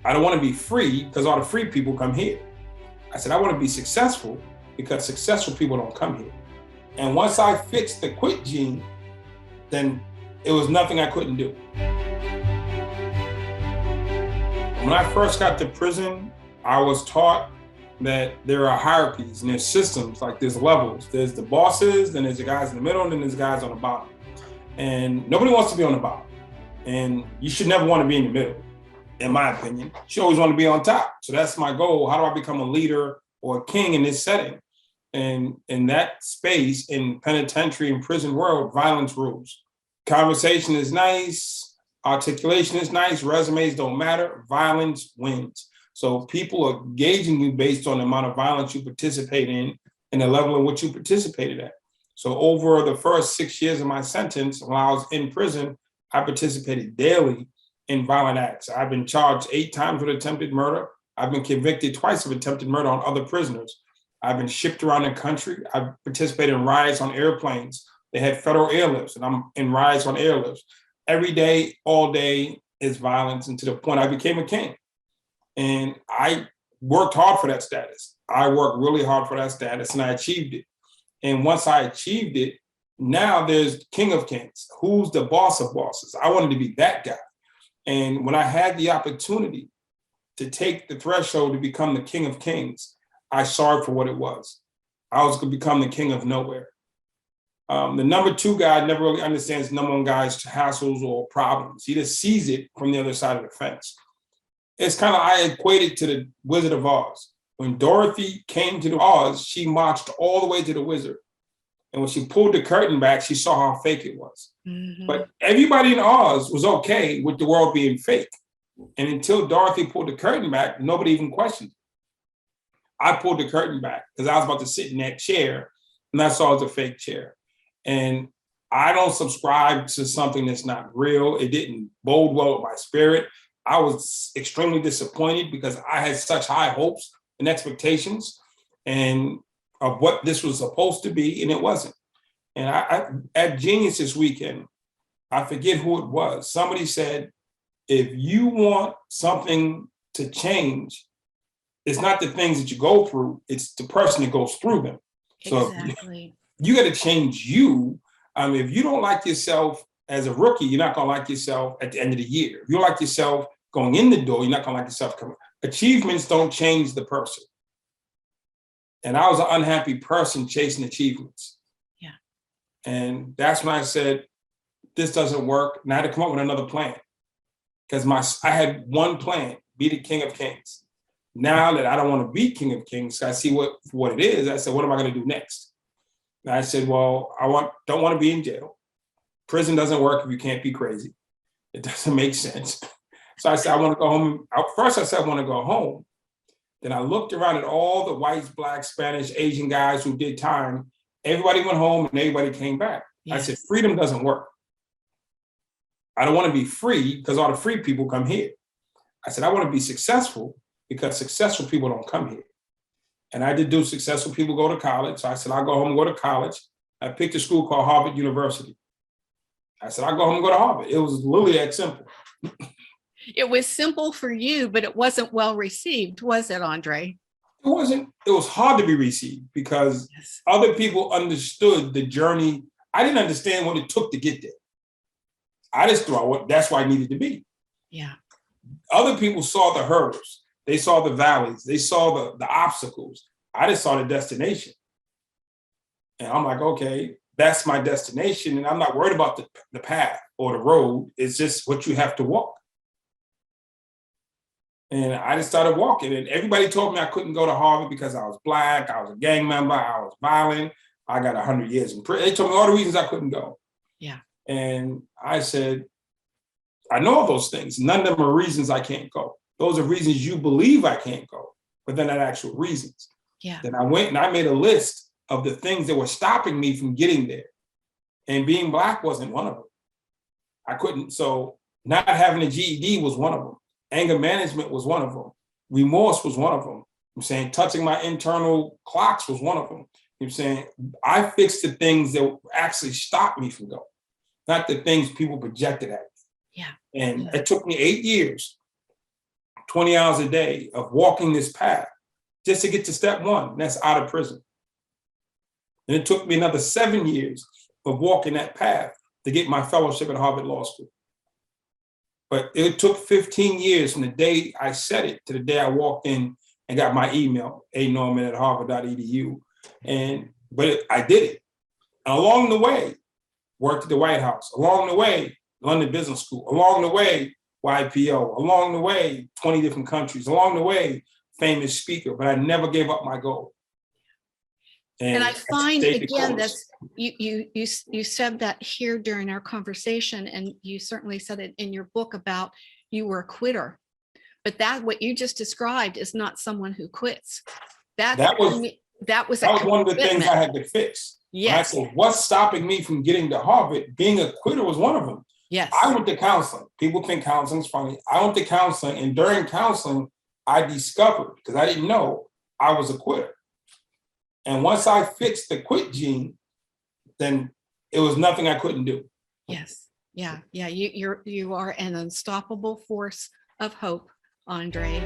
I don't want to be free because all the free people come here. I said, I want to be successful because successful people don't come here. And once I fixed the quit gene, then it was nothing I couldn't do. When I first got to prison, I was taught that there are hierarchies and there's systems, like there's levels. There's the bosses, then there's the guys in the middle, and then there's the guys on the bottom. And nobody wants to be on the bottom. And you should never want to be in the middle, in my opinion. You should always want to be on top. So that's my goal. How do I become a leader or a king in this setting? And in that space, in penitentiary and prison world, violence rules. Conversation is nice, articulation is nice, resumes don't matter, violence wins. So people are gauging you based on the amount of violence you participate in and the level in which you participated at. So over the first 6 years of my sentence, while I was in prison, I participated daily in violent acts. I've been charged 8 times with attempted murder. I've been convicted twice of attempted murder on other prisoners. I've been shipped around the country. I've participated in riots on airplanes. They had federal airlifts, and I'm in riots on airlifts. Every day, all day is violence, and to the point I became a king. And I worked hard for that status. I worked really hard for that status, and I achieved it. And once I achieved it, now there's King of Kings. Who's the boss of bosses? I wanted to be that guy. And when I had the opportunity to take the threshold to become the King of Kings, I saw it for what it was. I was going to become the king of nowhere. The number 2 guy never really understands number 1 guy's hassles or problems. He just sees it from the other side of the fence. It's kind of, I equate it to the Wizard of Oz. When Dorothy came to the Oz, she marched all the way to the wizard. And when she pulled the curtain back, she saw how fake it was. Mm-hmm. But everybody in Oz was okay with the world being fake. And until Dorothy pulled the curtain back, nobody even questioned it. I pulled the curtain back because I was about to sit in that chair and I saw it was a fake chair. And I don't subscribe to something that's not real. It didn't bode well with my spirit. I was extremely disappointed because I had such high hopes and expectations and of what this was supposed to be, and it wasn't. And I at Genius this weekend, I forget who it was. Somebody said, if you want something to change, it's not the things that you go through, it's the person that goes through them. So exactly. You got to change you. If you don't like yourself as a rookie, you're not going to like yourself at the end of the year. If you like yourself going in the door, you're not going to like yourself coming. Achievements don't change the person. And I was an unhappy person chasing achievements. Yeah. And that's when I said, this doesn't work. And I had to come up with another plan. Because I had one plan, be the King of Kings. Now that I don't want to be King of Kings, I see what it is. I said, what am I going to do next? And I said, well, don't want to be in jail. Prison doesn't work if you can't be crazy. It doesn't make sense. So I said, I want to go home. First, I said, I want to go home. Then I looked around at all the whites, blacks, Spanish, Asian guys who did time. Everybody went home and everybody came back. Yes. I said, freedom doesn't work. I don't want to be free because all the free people come here. I said, I want to be successful because successful people don't come here. And I did do successful people go to college. So I said, I'll go home and go to college. I picked a school called Harvard University. I said, I'll go home and go to Harvard. It was literally that simple. It was simple for you, but it wasn't well received, was it, Andre? It wasn't. It was hard to be received because other people understood the journey. I didn't understand what it took to get there. I just thought that's where I needed to be. Yeah. Other people saw the hurdles. They saw the valleys. They saw the obstacles. I just saw the destination. And I'm like, okay, that's my destination. And I'm not worried about the path or the road. It's just what you have to walk. And I just started walking. And everybody told me I couldn't go to Harvard because I was Black, I was a gang member, I was violent, I got 100 years in prison. They told me all the reasons I couldn't go. Yeah. And I said, I know all those things. None of them are reasons I can't go. Those are reasons you believe I can't go, but they're not actual reasons. Yeah. Then I went and I made a list of the things that were stopping me from getting there. And being Black wasn't one of them. I couldn't. So not having a GED was one of them. Anger management was one of them. Remorse was one of them. I'm saying touching my internal clocks was one of them. I'm saying I fixed the things that actually stopped me from going, not the things people projected at me. Yeah. And it took me 8 years 20 hours a day of walking this path just to get to step one, and that's out of prison. And it took me another 7 years of walking that path to get my fellowship at Harvard Law School. But it took 15 years from the day I said it to the day I walked in and got my email, anorman@harvard.edu. But I did it. And along the way, worked at the White House. Along the way, London Business School. Along the way, YPO. Along the way, 20 different countries. Along the way, famous speaker. But I never gave up my goal. And I find again that you said that here during our conversation, and you certainly said it in your book about you were a quitter. But that what you just described is not someone who quits. That was one of the things I had to fix. Yes. When I said, what's stopping me from getting to Harvard? Being a quitter was one of them. Yes. I went to counseling. People think counseling's funny. I went to counseling, and during counseling, I discovered, because I didn't know, I was a quitter. And once I fixed the quit gene, then it was nothing I couldn't do. Yes. Yeah. Yeah. You are an unstoppable force of hope, Andre.